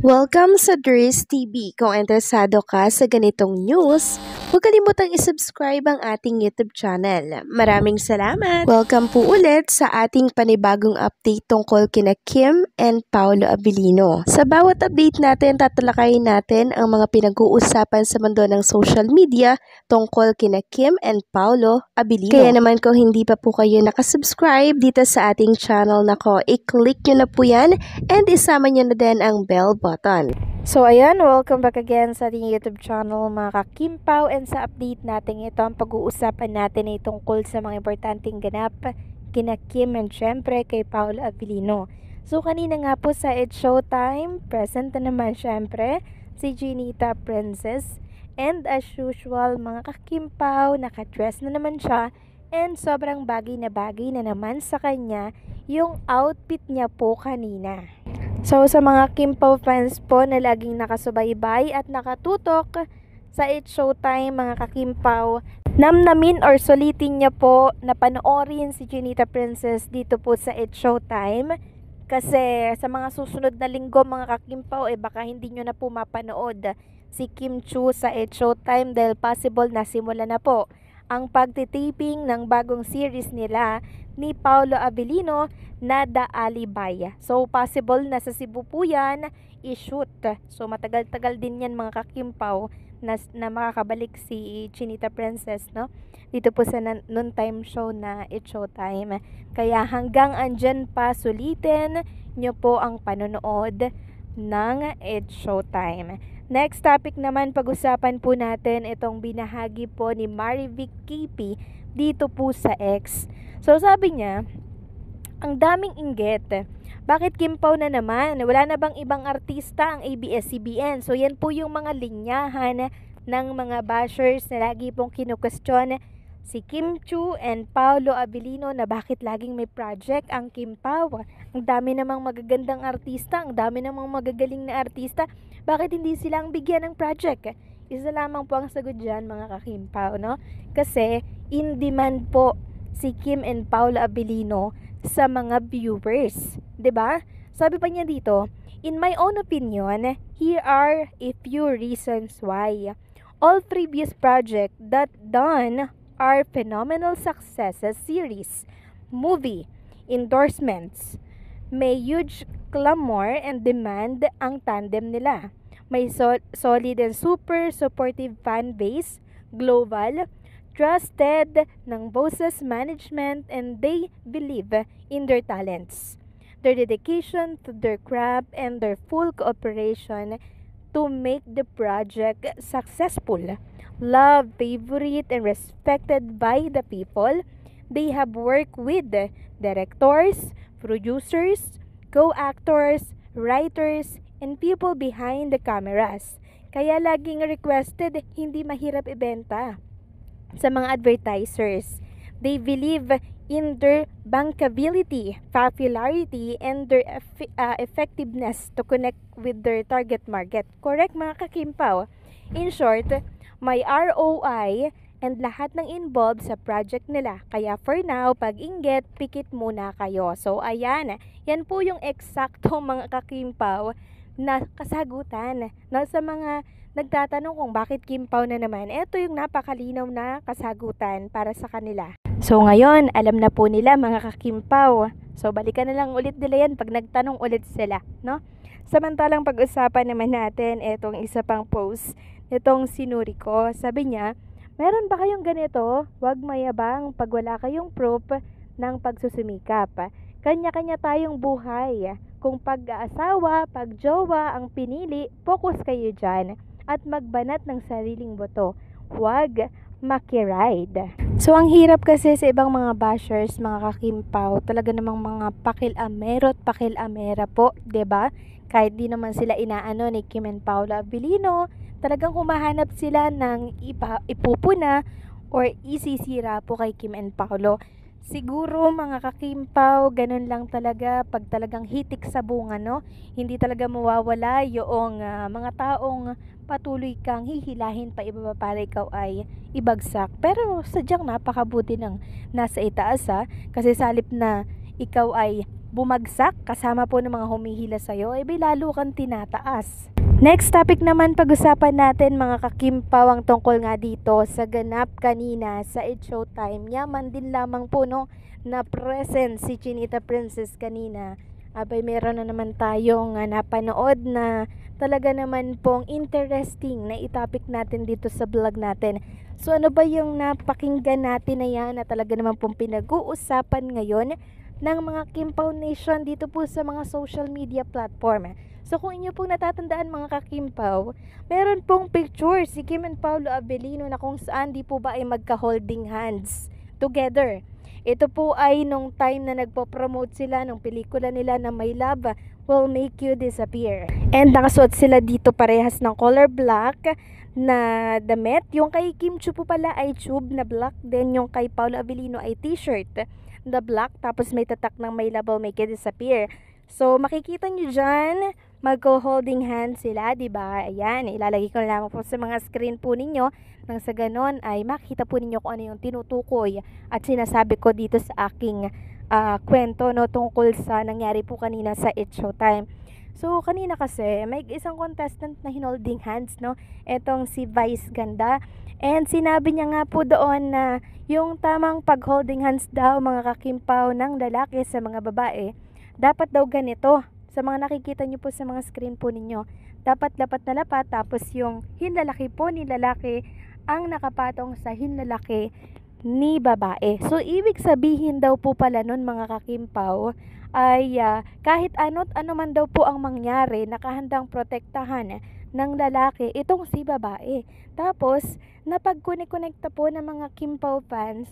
Welcome sa Dries TV. Kung interesado ka sa ganitong news, huwag kalimutang isubscribe ang ating YouTube channel. Maraming salamat! Welcome po ulit sa ating panibagong update tungkol kina Kim and Paolo Abilino. Sa bawat update natin, tatalakayin natin ang mga pinag-uusapan sa mundo ng social media tungkol kina Kim and Paolo Abilino. Kaya naman kung hindi pa po kayo nakasubscribe dito sa ating channel nako, i-click nyo na po yan and isama nyo na din ang bell button. So ayan, welcome back again sa ating YouTube channel mga kakimpaw, and sa update natin ito, ang pag-uusapan natin ay tungkol sa mga importanteng ganap kina Kim and syempre kay Paolo Abilino. So kanina nga po sa It's Showtime, present na naman syempre si Chinita Princess, and as usual mga kakimpaw, nakadress na naman siya and sobrang bagay na naman sa kanya yung outfit niya po kanina. So sa mga Kimpaw fans po na laging nakasubaybay at nakatutok sa It's Showtime mga kakimpaw, namnamin or sulitin niya po na panoorin si Chinita Princess dito po sa It's Showtime. Kasi sa mga susunod na linggo mga kakimpaw, baka hindi nyo na po mapanood si Kim Chiu sa It's Showtime dahil possible na simula na po ang pagtitaping ng bagong series nila ni Paolo Abilino na The Alibay. So possible na sa Cebu po yan i-shoot. So matagal-tagal din yan mga kakimpaw na makakabalik si Chinita Princess, no? Dito po sa noontime show na It's Showtime. Kaya hanggang andyan pa, sulitin nyo po ang panonood ng It's Showtime. Next topic naman, pag-usapan po natin itong binahagi po ni Marivic KP dito po sa X. So sabi niya, ang daming inggit. Bakit Kimpaw na naman? Wala na bang ibang artista ang ABS-CBN? So yan po yung mga linyahan ng mga bashers na lagi pong kinukwestiyon si Kim Chiu and Paolo Abilino na bakit laging may project ang Kimpaw. Ang dami namang magagandang artista, ang dami namang magagaling na artista. Bakit hindi sila ang bigyan ng project? Isa lamang po ang sagot dyan mga kakimpaw, no? Kasi in demand po si Kim and Paolo Abilino sa mga viewers, 'di ba? Sabi pa niya dito, in my own opinion, here are a few reasons why. All previous projects that done are phenomenal successes series, movie, endorsements. May huge clamor and demand ang tandem nila. May solid and super supportive fan base, global, trusted ng bosses management, and they believe in their talents, their dedication to their craft, and their full cooperation to make the project successful. Loved, favorite, and respected by the people, they have worked with directors, producers, co-actors, writers, and people behind the cameras. Kaya laging requested, hindi mahirap ibenta sa mga advertisers. They believe in their bankability, popularity, and their effectiveness to connect with their target market. Correct mga kakimpaw? In short, may ROI and lahat ng involved sa project nila. Kaya for now, pag-inggit, pikit muna kayo. So ayan, yan po yung eksakto mga kakimpaw na kasagutan. No, sa mga nagtatanong kung bakit Kimpaw na naman, ito yung napakalinaw na kasagutan para sa kanila. So ngayon, alam na po nila mga kakimpaw. So balikan na lang ulit nila yan pag nagtanong ulit sila, no? Samantalang pag-usapan naman natin itong isa pang post nitong sinuri ko. Sabi niya, meron ba kayong ganito? Huwag mayabang pag wala kayong proof ng pagsusumikap. Kanya-kanya tayong buhay. Kung pag-aasawa, pag-jowa ang pinili, focus kayo dyan at magbanat ng sariling boto. Huwag makiride. So ang hirap kasi sa ibang mga bashers, mga kakimpaw, talaga namang mga pakil-amero at pakil-amera po, 'di ba? Kahit di naman sila inaano ni Kim and Paolo Abilino, talagang humahanap sila ng ipupuna or isisira po kay Kim and Paolo. Siguro mga kakimpaw, ganun lang talaga pag talagang hitik sa bunga, no? Hindi talaga mawawala yung mga taong patuloy kang hihilahin pa ibaba para ikaw ay ibagsak. Pero sadyang napakabuti ng nasa itaas, kasi salip na ikaw ay bumagsak kasama po ng mga humihila sa'yo, lalo kang tinataas. Next topic naman, pag-usapan natin mga kakimpaw ang tungkol nga dito sa ganap kanina sa It's Showtime. Yaman din lamang po na present si Chinita Princess kanina. Meron na naman tayong napanood na talaga naman pong interesting na itopic natin dito sa vlog natin. So ano ba yung napakinggan natin na yan na talaga naman pong pinag-uusapan ngayon ng mga Kimpaw Nation dito po sa mga social media platform. So kung inyo pong natatandaan mga kakimpaw, meron pong picture si Kim and Paolo Abilino na kung saan di po ba ay magka-holding hands together. Ito po ay nung time na nagpo-promote sila ng pelikula nila na My Love Will Make You Disappear. And nakasuot sila dito parehas ng color black na damit. Yung kay Kim Chiu po pala ay tube na black. Then yung kay Paolo Abilino ay t-shirt na black. Tapos may tatak ng My Love Will Make You Disappear. So makikita nyo dyan, magko-holding hands sila, diba? Ayan, ilalagay ko na lamang po sa mga screen po ninyo. Nang sa ganon ay makita po ninyo kung ano yung tinutukoy at sinasabi ko dito sa aking kwento tungkol sa nangyari po kanina sa It's Showtime. So kanina kasi may isang contestant na hinolding hands, etong si Vice Ganda, and sinabi niya nga po doon na yung tamang pag-holding hands daw mga kakimpaw ng lalaki sa mga babae, dapat daw ganito. Sa mga nakikita nyo po sa mga screen po ninyo, dapat lapat na lapat, tapos yung hinlalaki po ni lalaki ang nakapatong sa hinlalaki ni babae. So ibig sabihin daw po pala nun mga kakimpaw ay kahit ano't ano man daw po ang mangyari, nakahandang protektahan ng lalaki itong si babae. Tapos napag-connect-connecta po ng mga Kimpaw fans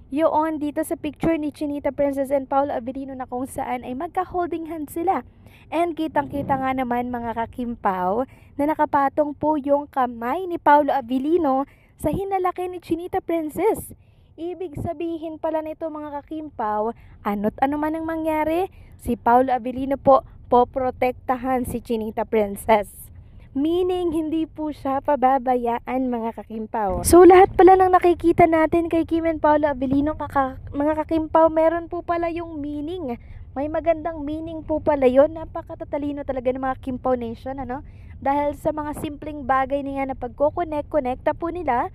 yun dito sa picture ni Chinita Princess and Paolo Abilino na kung saan ay magka-holding hands sila. And kitang-kita nga naman mga kakimpaw na nakapatong po yung kamay ni Paolo Abilino sa hinalaki ni Chinita Princess. Ibig sabihin pala nito mga kakimpaw, ano't ano man ang mangyari, si Paolo Abilino po poprotektahan si Chinita Princess. Meaning, hindi po siya pababayaan mga kakimpaw. So, lahat pala ng nakikita natin kay Kim and Paolo Abilino, mga kakimpaw, meron po pala yung meaning. May magandang meaning po pala yun. Napakatatalino talaga ng mga Kimpaw Nation, Dahil sa mga simpleng bagay niya na pagko-connect-connecta po nila,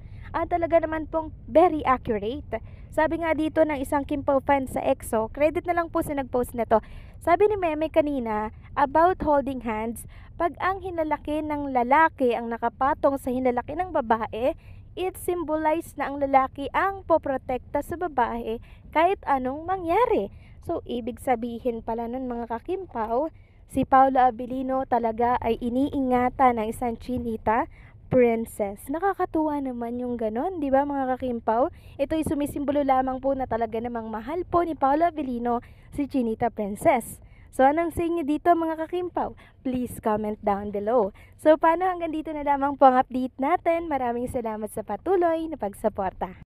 talaga naman pong very accurate. Sabi nga dito ng isang Kimpaw fan sa EXO, credit na lang po sa nag-post na to. Sabi ni Meme kanina, about holding hands, pag ang hinalaki ng lalaki ang nakapatong sa hinalaki ng babae, it symbolize na ang lalaki ang poprotekta sa babae kahit anong mangyari. So, ibig sabihin pala nun mga kakimpaw, si Paolo Abilino talaga ay iniingatan ng isang Chinita Princess. Nakakatuwa naman yung ganon, di ba mga kakimpaw? Ito'y sumisimbolo lamang po na talaga namang mahal po ni Paolo Abilino si Chinita Princess. So, anong sa inyo dito mga kakimpaw? Please comment down below. So, paano hanggang dito na lamang po ang update natin. Maraming salamat sa patuloy na pagsuporta.